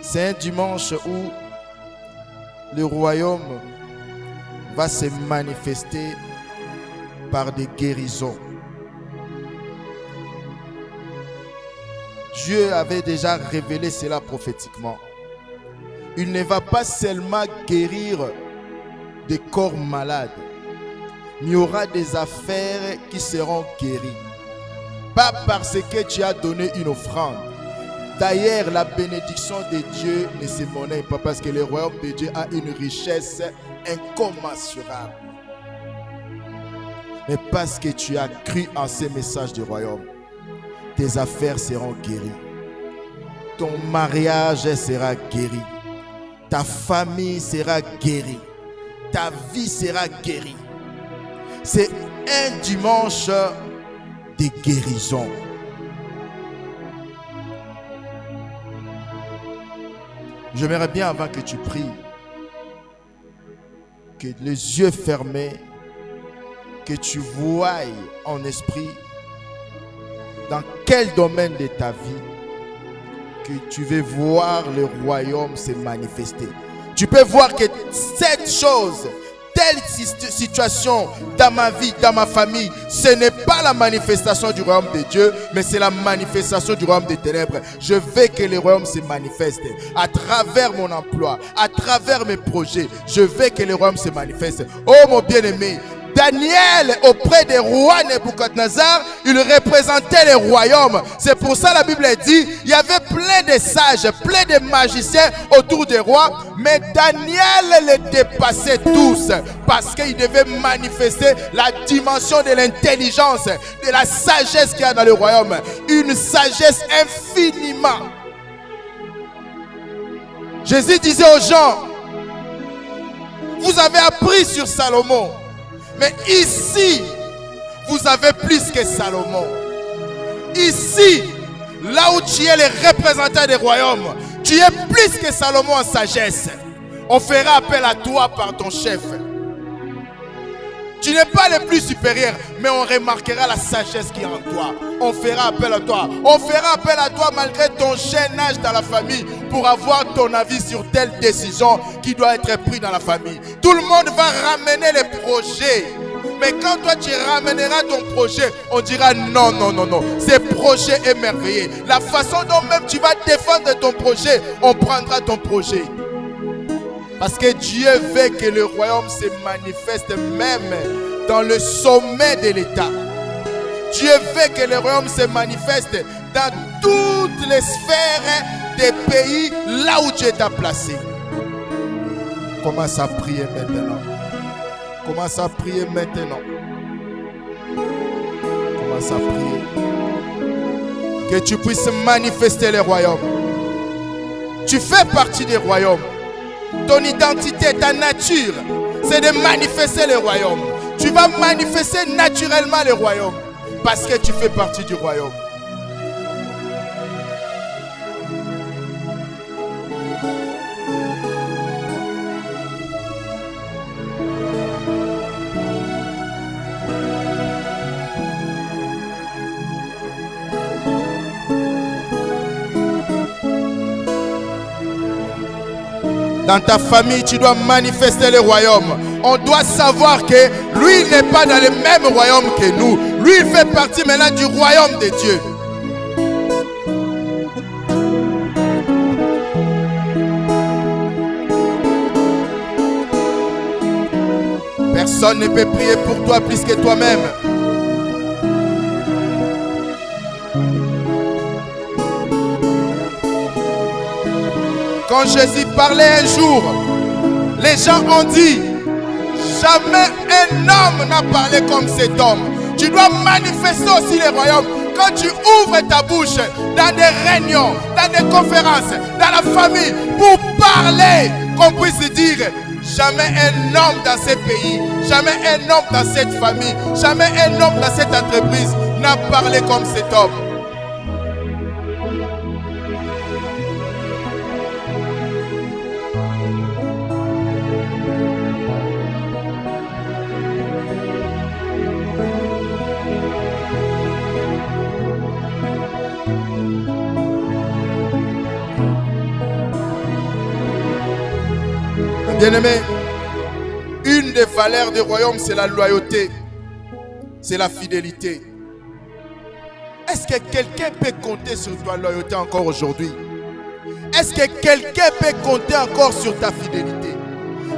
c'est un dimanche où le royaume va se manifester par des guérisons. Dieu avait déjà révélé cela prophétiquement. Il ne va pas seulement guérir des corps malades, mais il y aura des affaires qui seront guéries. Pas parce que tu as donné une offrande. D'ailleurs, la bénédiction de Dieu ne se monnaie pas parce que le royaume de Dieu a une richesse incommensurable. Mais parce que tu as cru en ces messages du royaume, tes affaires seront guéries. Ton mariage sera guéri. ta famille sera guérie. Ta vie sera guérie. C'est un dimanche de guérison. J'aimerais bien, avant que tu pries, que les yeux fermés, que tu voies en esprit dans quel domaine de ta vie que tu veux voir le royaume se manifester. Tu peux voir que cette chose, telle situation dans ma vie, dans ma famille, ce n'est pas la manifestation du royaume de Dieu, mais c'est la manifestation du royaume des ténèbres. Je veux que le royaume se manifeste à travers mon emploi, à travers mes projets. Je veux que le royaume se manifeste. Oh mon bien-aimé, Daniel, auprès des rois Nebuchadnezzar, il représentait les royaumes. C'est pour ça la Bible dit, il y avait plein de sages, plein de magiciens autour des rois, mais Daniel les dépassait tous parce qu'il devait manifester la dimension de l'intelligence, de la sagesse qu'il y a dans le royaume. Une sagesse infiniment. Jésus disait aux gens, vous avez appris sur Salomon. Mais ici, vous avez plus que Salomon. Ici, là où tu es le représentant des royaumes, tu es plus que Salomon en sagesse. On fera appel à toi par ton chef. Tu n'es pas le plus supérieur, mais on remarquera la sagesse qui est en toi. On fera appel à toi. On fera appel à toi malgré ton jeune âge dans la famille pour avoir ton avis sur telle décision qui doit être prise dans la famille. Tout le monde va ramener les projets. Mais quand toi tu ramèneras ton projet, on dira non, non, non, non. Ce projet est merveilleux. La façon dont même tu vas défendre ton projet, on prendra ton projet. Parce que Dieu veut que le royaume se manifeste même dans le sommet de l'État. Dieu veut que le royaume se manifeste dans toutes les sphères des pays là où Dieu t'a placé. Commence à prier maintenant. Commence à prier maintenant. Commence à prier. Que tu puisses manifester le royaume. Tu fais partie des royaumes. Ton identité, ta nature, c'est de manifester le royaume. Tu vas manifester naturellement le royaume parce que tu fais partie du royaume. Dans ta famille, tu dois manifester le royaume. On doit savoir que lui n'est pas dans le même royaume que nous. Lui, il fait partie maintenant du royaume de Dieu. Personne ne peut prier pour toi plus que toi-même. Quand Jésus parlait un jour, les gens ont dit, jamais un homme n'a parlé comme cet homme. Tu dois manifester aussi les royaumes. Quand tu ouvres ta bouche dans des réunions, dans des conférences, dans la famille, pour parler, qu'on puisse dire, jamais un homme dans ce pays, jamais un homme dans cette famille, jamais un homme dans cette entreprise n'a parlé comme cet homme. Bien-aimé, une des valeurs du royaume, c'est la loyauté, c'est la fidélité. Est-ce que quelqu'un peut compter sur ta loyauté encore aujourd'hui? Est-ce que quelqu'un peut compter encore sur ta fidélité?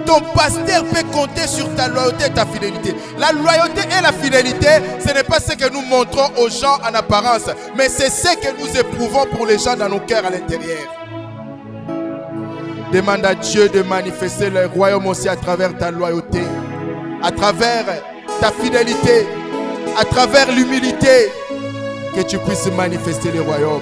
Ton pasteur peut compter sur ta loyauté et ta fidélité. La loyauté et la fidélité, ce n'est pas ce que nous montrons aux gens en apparence, mais c'est ce que nous éprouvons pour les gens dans nos cœurs à l'intérieur. Demande à Dieu de manifester le royaume aussi à travers ta loyauté, à travers ta fidélité, à travers l'humilité, que tu puisses manifester le royaume.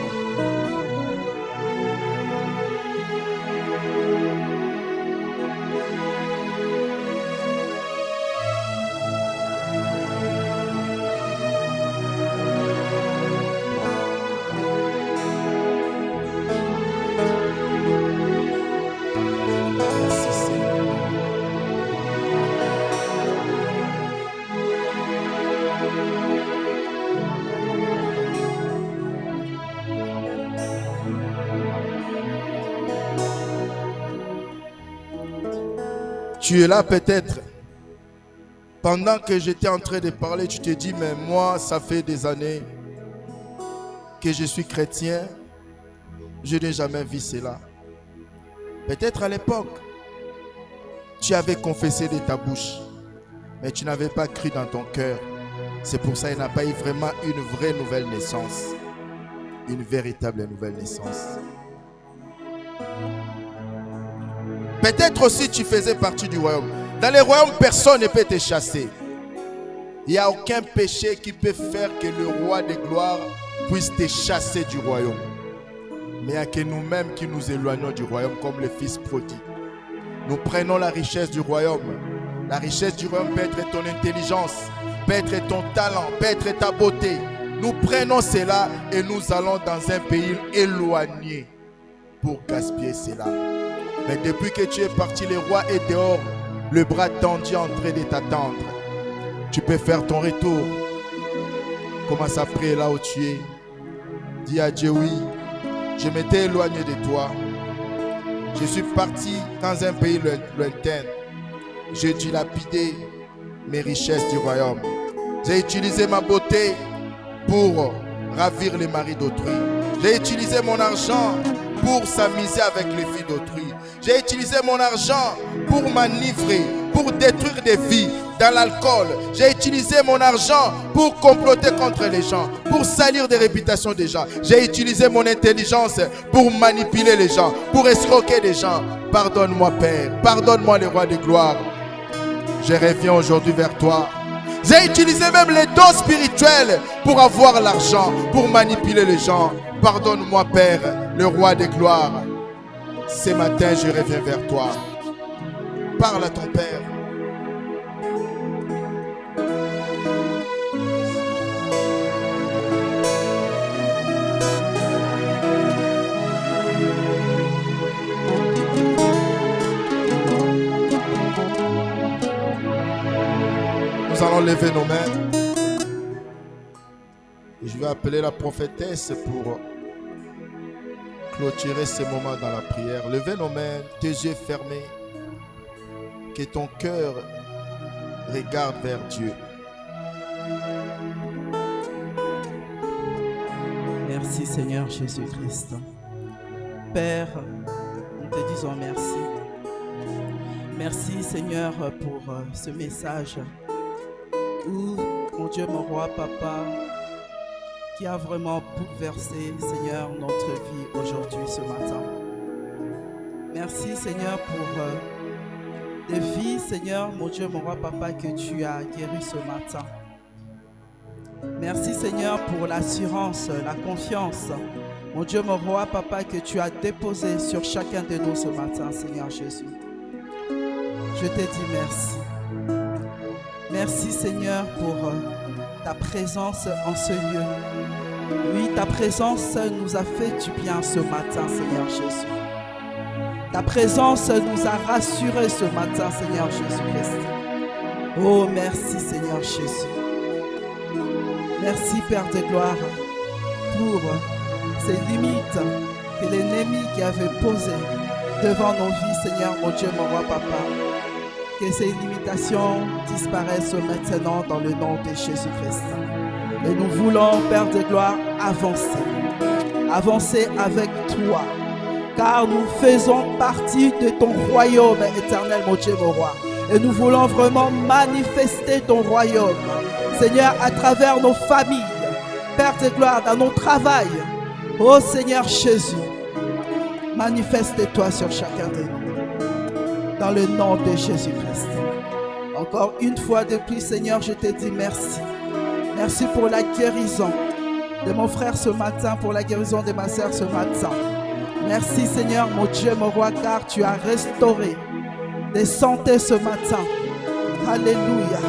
Tu es là peut-être. Pendant que j'étais en train de parler, tu te dis, mais moi, ça fait des années que je suis chrétien. Je n'ai jamais vu cela. Peut-être à l'époque, tu avais confessé de ta bouche, mais tu n'avais pas cru dans ton cœur. C'est pour ça qu'il n'a pas eu vraiment une vraie nouvelle naissance. Une véritable nouvelle naissance. Peut-être aussi tu faisais partie du royaume. Dans le royaume, personne ne peut te chasser. Il n'y a aucun péché qui peut faire que le roi de gloire puisse te chasser du royaume. Mais il n'y a que nous-mêmes qui nous éloignons du royaume comme le fils prodigue. Nous prenons la richesse du royaume. La richesse du royaume peut être ton intelligence, peut être ton talent, peut être ta beauté. Nous prenons cela et nous allons dans un pays éloigné pour gaspiller cela. Mais depuis que tu es parti, le roi est dehors, le bras tendu en train de t'attendre. Tu peux faire ton retour. Commence à prier là où tu es. Dis à Dieu, oui, je m'étais éloigné de toi. Je suis parti dans un pays lointain. J'ai dilapidé mes richesses du royaume. J'ai utilisé ma beauté pour ravir les maris d'autrui. J'ai utilisé mon argent pour s'amuser avec les filles d'autrui. J'ai utilisé mon argent pour m'enivrer, pour détruire des vies dans l'alcool. J'ai utilisé mon argent pour comploter contre les gens, pour salir des réputations des gens. J'ai utilisé mon intelligence pour manipuler les gens, pour escroquer des gens. Pardonne-moi, Père. Pardonne-moi, le roi de gloire. Je reviens aujourd'hui vers toi. J'ai utilisé même les dons spirituels pour avoir l'argent, pour manipuler les gens. Pardonne-moi, Père, le roi de gloire. Ce matin, je reviens vers toi. Parle à ton Père. Nous allons lever nos mains. Et je vais appeler la prophétesse pour clôturer ce moment dans la prière. Levez nos mains, tes yeux fermés. Que ton cœur regarde vers Dieu. Merci Seigneur Jésus-Christ. Père, nous te disons merci. Merci Seigneur pour ce message où, mon Dieu, mon roi, Papa, qui a vraiment bouleversé, Seigneur, notre vie aujourd'hui, ce matin. Merci, Seigneur, pour des vies, Seigneur, mon Dieu, mon roi, Papa, que tu as guéri ce matin. Merci, Seigneur, pour l'assurance, la confiance, mon Dieu, mon roi, Papa, que tu as déposé sur chacun de nous ce matin, Seigneur Jésus. Je te dis merci. Merci, Seigneur, pour ta présence en ce lieu. Oui, ta présence nous a fait du bien ce matin, Seigneur Jésus. Ta présence nous a rassurés ce matin, Seigneur Jésus-Christ. Oh, merci, Seigneur Jésus. Merci, Père de gloire, pour ces limites que l'ennemi qui avait posées devant nos vies, Seigneur, mon Dieu, mon roi, Papa. Que ces limitations disparaissent maintenant dans le nom de Jésus-Christ. Et nous voulons, Père de gloire, avancer. Avancer avec toi. Car nous faisons partie de ton royaume éternel, mon Dieu, mon roi. Et nous voulons vraiment manifester ton royaume. Seigneur, à travers nos familles. Père de gloire, dans nos travails. Oh Seigneur Jésus, manifeste-toi sur chacun de nous. Dans le nom de Jésus-Christ. Encore une fois de plus, Seigneur, je te dis merci. Merci pour la guérison de mon frère ce matin, pour la guérison de ma sœur ce matin. Merci, Seigneur, mon Dieu, mon roi, car tu as restauré des santé ce matin. Alléluia.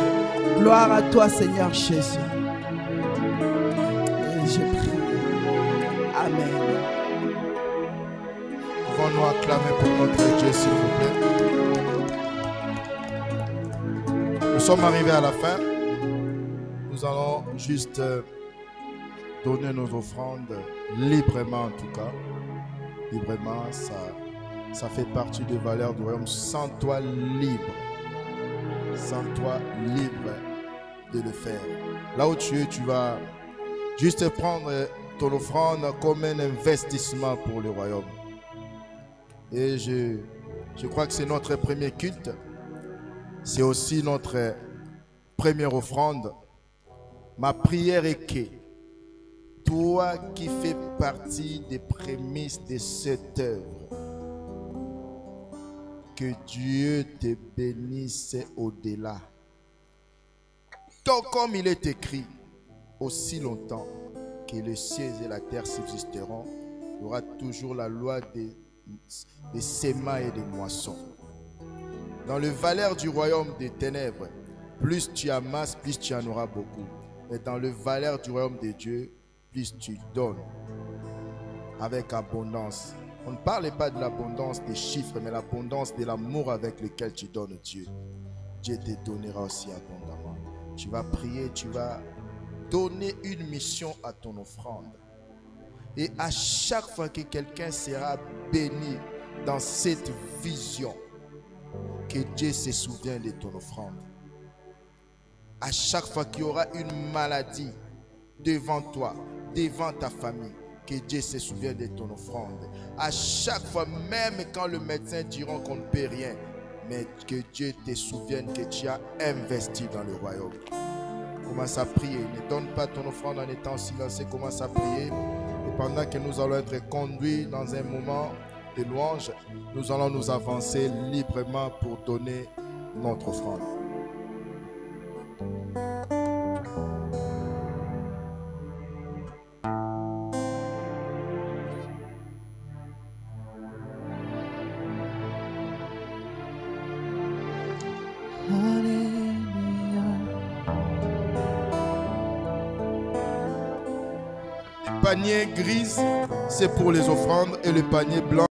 Gloire à toi, Seigneur Jésus. Et je prie. Amen. Pouvons-nous acclamer pour notre Dieu, s'il vous plaît. Nous sommes arrivés à la fin. Nous allons juste donner nos offrandes librement, en tout cas. Librement, ça fait partie des valeurs du royaume. Sens-toi libre. Sens-toi libre de le faire. Là où tu es, tu vas juste prendre ton offrande comme un investissement pour le royaume. Et je crois que c'est notre premier culte. C'est aussi notre première offrande. Ma prière est que toi qui fais partie des prémices de cette œuvre, que Dieu te bénisse au-delà. Donc, comme il est écrit, aussi longtemps que les cieux et la terre subsisteront, il y aura toujours la loi des semailles et des moissons. Dans le valeur du royaume des ténèbres, plus tu amasses, plus tu en auras beaucoup. Et dans le valeur du royaume de Dieu, plus tu donnes avec abondance. On ne parle pas de l'abondance des chiffres, mais l'abondance de l'amour avec lequel tu donnes Dieu. Dieu te donnera aussi abondamment. Tu vas prier, tu vas donner une mission à ton offrande. Et à chaque fois que quelqu'un sera béni dans cette vision, que Dieu se souvient de ton offrande. À chaque fois qu'il y aura une maladie devant toi, devant ta famille, que Dieu se souvient de ton offrande. À chaque fois, même quand le médecin dira qu'on ne peut rien, mais que Dieu te souvienne que tu as investi dans le royaume. Commence à prier. Ne donne pas ton offrande en étant silencieux. Commence à prier. Et pendant que nous allons être conduits dans un moment de louange, nous allons nous avancer librement pour donner notre offrande. Le panier gris, c'est pour les offrandes, et le panier blanc